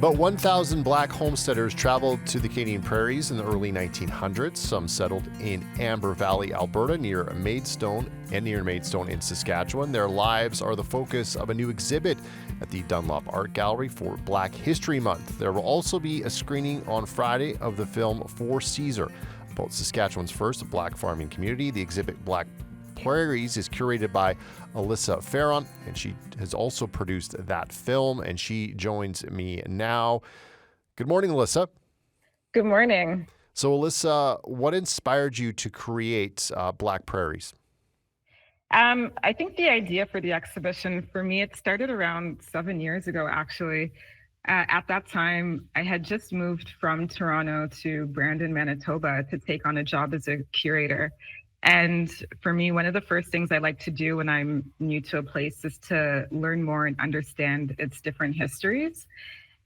About 1,000 black homesteaders traveled to the Canadian prairies in the early 1900s. Some settled in Amber Valley, Alberta, near Maidstone in Saskatchewan. Their lives are the focus of a new exhibit at the Dunlop Art Gallery for Black History Month. There will also be a screening on Friday of the film For Caesar, about Saskatchewan's first black farming community. The exhibit Black Prairies is curated by Alyssa Fearon, and she has also produced that film, and she joins me now. Good morning, Alyssa. Good morning. So, Alyssa, what inspired you to create Black Prairies? I think the idea for the exhibition, for me, it started around 7 years ago, actually. At that time, I had just moved from Toronto to Brandon, Manitoba to take on a job as a curator. And for me, one of the first things I like to do when I'm new to a place is to learn more and understand its different histories.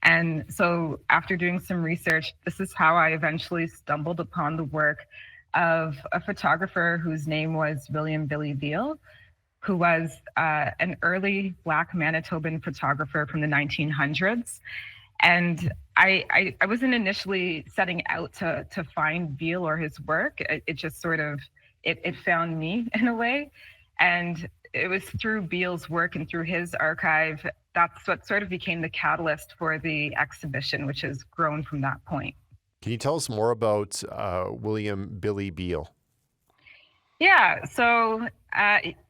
And so after doing some research, this is how I eventually stumbled upon the work of a photographer whose name was William Billy Beale, who was an early Black Manitoban photographer from the 1900s. And I wasn't initially setting out to find Beale or his work. It just sort of, it found me in a way. And it was through Beale's work and through his archive, that's what sort of became the catalyst for the exhibition, which has grown from that point. Can you tell us more about William Billy Beale? Yeah, so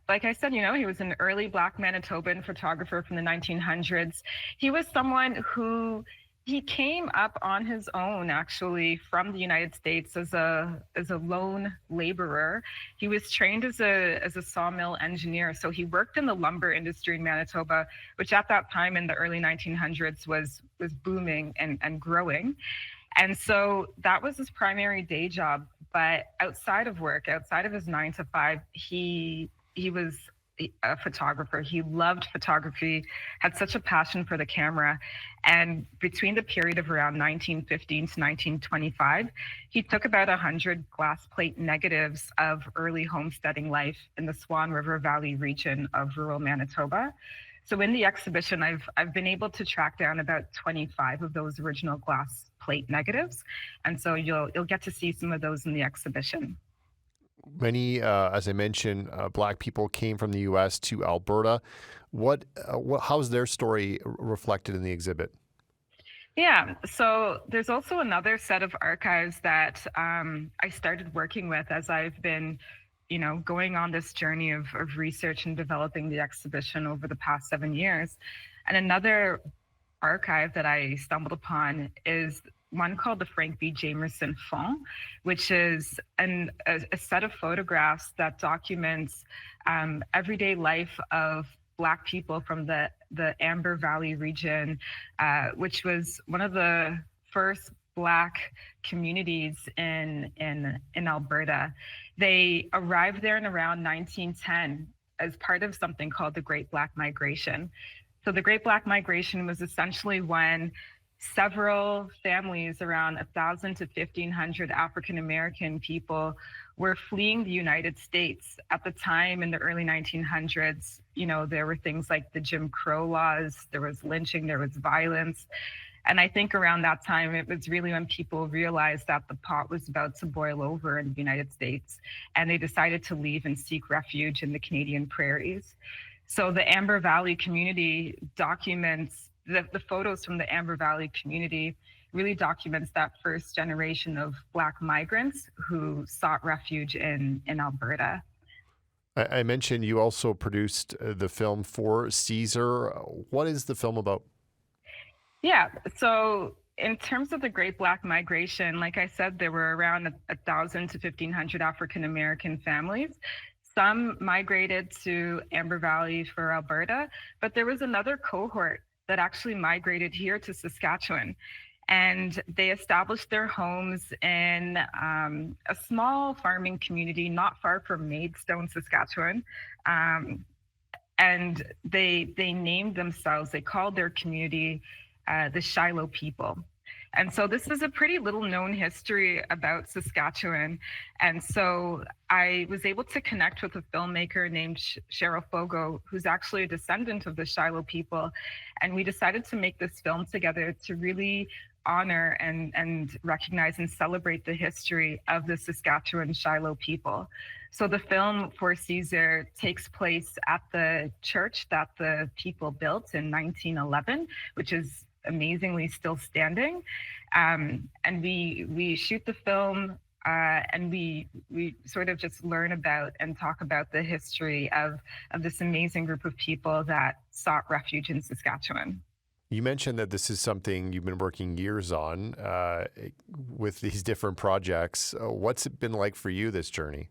like I said, he was an early Black Manitoban photographer from the 1900s. He was someone who he came up on his own, actually, from the United States as a lone laborer. He was trained as a sawmill engineer, so he worked in the lumber industry in Manitoba, which at that time in the early 1900s was booming and growing. And so that was his primary day job. But outside of work, outside of his 9 to 5, he was a photographer. He loved photography, had such a passion for the camera. And between the period of around 1915 to 1925, he took about 100 glass plate negatives of early homesteading life in the Swan River Valley region of rural Manitoba. So in the exhibition, I've been able to track down about 25 of those original glass plate negatives. And so you'll get to see some of those in the exhibition. Many, as I mentioned, Black people came from the U.S. to Alberta. How's their story reflected in the exhibit? Yeah, so there's also another set of archives that I started working with as I've been, going on this journey of research and developing the exhibition over the past 7 years. And another archive that I stumbled upon is one called the Frank B. Jamerson Fond, which is a set of photographs that documents everyday life of Black people from the Amber Valley region, which was one of the first Black communities in Alberta. They arrived there in around 1910 as part of something called the Great Black Migration. So the Great Black Migration was essentially when several families, around 1,000 to 1,500 African American people, were fleeing the United States. At the time in the early 1900s, there were things like the Jim Crow laws, there was lynching, there was violence. And I think around that time, it was really when people realized that the pot was about to boil over in the United States, and they decided to leave and seek refuge in the Canadian prairies. So the Amber Valley community documents, the photos from the Amber Valley community really documents that first generation of Black migrants who sought refuge in Alberta. I mentioned you also produced the film For Caesar. What is the film about? Yeah, so in terms of the Great Black Migration, like I said, there were around 1,000 to 1,500 African American families. Some migrated to Amber Valley for Alberta, but there was another cohort that actually migrated here to Saskatchewan. And they established their homes in a small farming community not far from Maidstone, Saskatchewan. And they named themselves, they called their community the Shiloh people. And so this is a pretty little known history about Saskatchewan. And so I was able to connect with a filmmaker named Cheryl Fogo, who's actually a descendant of the Shiloh people. And we decided to make this film together to really honor and recognize and celebrate the history of the Saskatchewan Shiloh people. So the film For Caesar takes place at the church that the people built in 1911, which is amazingly still standing. And we shoot the film and we sort of just learn about and talk about the history of this amazing group of people that sought refuge in Saskatchewan. You mentioned that this is something you've been working years on with these different projects. What's it been like for you, this journey?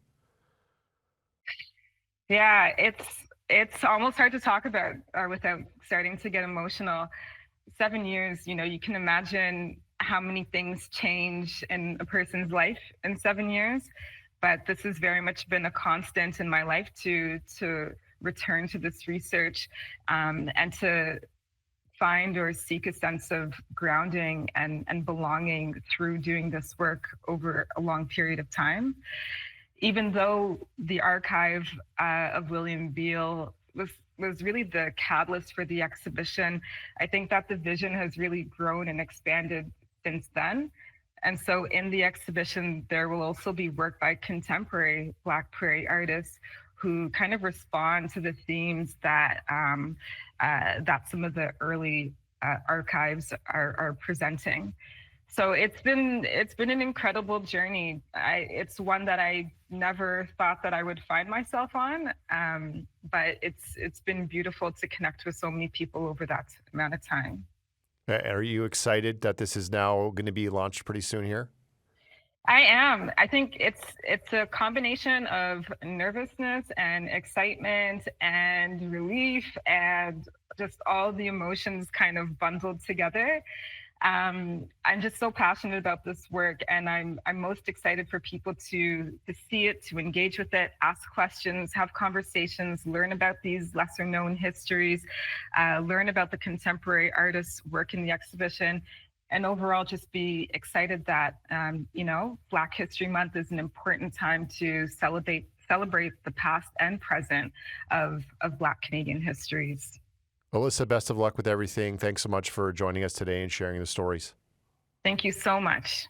Yeah, it's almost hard to talk about without starting to get emotional. 7 years, you can imagine how many things change in a person's life in 7 years. But this has very much been a constant in my life to return to this research and to find or seek a sense of grounding and belonging through doing this work over a long period of time. Even though the archive of William Beale was really the catalyst for the exhibition, I think that the vision has really grown and expanded since then. And so in the exhibition, there will also be work by contemporary Black Prairie artists who kind of respond to the themes that that some of the early archives are presenting. So it's been an incredible journey. It's one that I never thought that I would find myself on, but it's been beautiful to connect with so many people over that amount of time. Are you excited that this is now going to be launched pretty soon here? I am. I think it's a combination of nervousness and excitement and relief and just all the emotions kind of bundled together. I'm just so passionate about this work, and I'm most excited for people to see it, to engage with it, ask questions, have conversations, learn about these lesser known histories, learn about the contemporary artists' work in the exhibition, and overall just be excited that Black History Month is an important time to celebrate the past and present of Black Canadian histories. Alyssa, best of luck with everything. Thanks so much for joining us today and sharing the stories. Thank you so much.